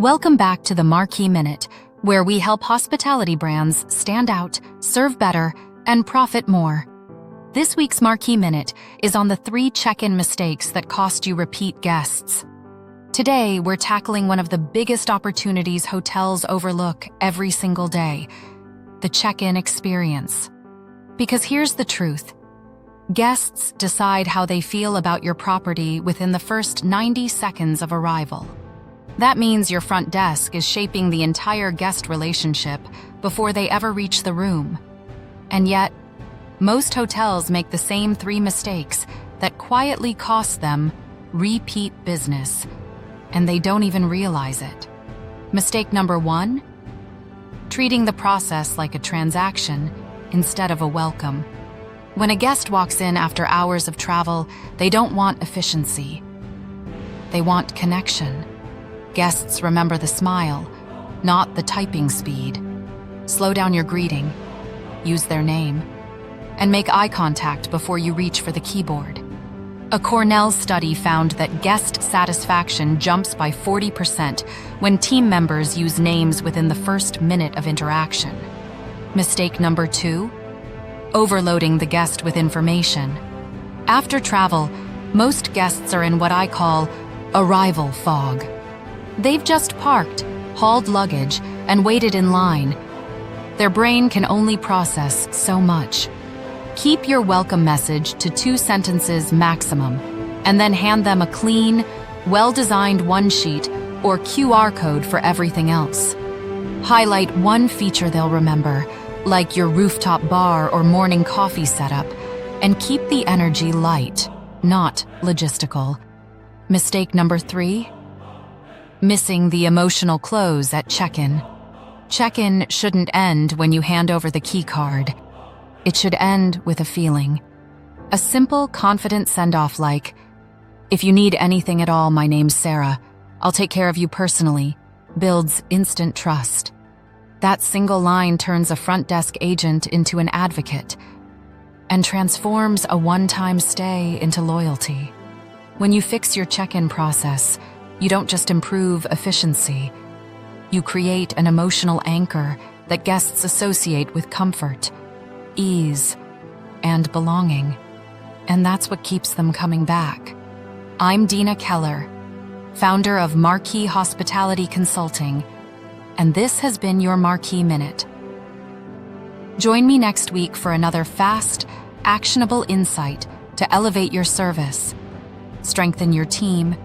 Welcome back to the Marquee Minute, where we help hospitality brands stand out, serve better, and profit more. This week's Marquee Minute is on the 3 check-in mistakes that cost you repeat guests. Today, we're tackling one of the biggest opportunities hotels overlook every single day: the check-in experience. Because here's the truth. Guests decide how they feel about your property within the first 90 seconds of arrival. That means your front desk is shaping the entire guest relationship before they ever reach the room. And yet, most hotels make the same 3 mistakes that quietly cost them repeat business, and they don't even realize it. Mistake number 1: treating the process like a transaction instead of a welcome. When a guest walks in after hours of travel, they don't want efficiency. They want connection. Guests remember the smile, not the typing speed. Slow down your greeting, use their name, and make eye contact before you reach for the keyboard. A Cornell study found that guest satisfaction jumps by 40% when team members use names within the first minute of interaction. Mistake number 2: overloading the guest with information. After travel, most guests are in what I call arrival fog. They've just parked, hauled luggage, and waited in line. Their brain can only process so much. Keep your welcome message to 2 sentences maximum, and then hand them a clean, well-designed one-sheet or QR code for everything else. Highlight one feature they'll remember, like your rooftop bar or morning coffee setup, and keep the energy light, not logistical. Mistake number 3: missing the emotional close at check-in. Check-in shouldn't end when you hand over the key card. It should end with a feeling. A simple, confident send-off like, "If you need anything at all, my name's Sarah. I'll take care of you personally," builds instant trust. That single line turns a front desk agent into an advocate and transforms a one-time stay into loyalty. When you fix your check-in process, you don't just improve efficiency. You create an emotional anchor that guests associate with comfort, ease, and belonging. And that's what keeps them coming back. I'm Deana Keller, founder of Marquee Hospitality Consulting, and this has been your Marquee Minute. Join me next week for another fast, actionable insight to elevate your service, strengthen your team,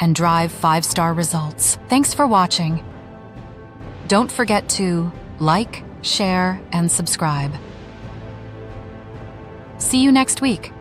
and drive 5-star results. Thanks for watching. Don't forget to like, share, and subscribe. See you next week.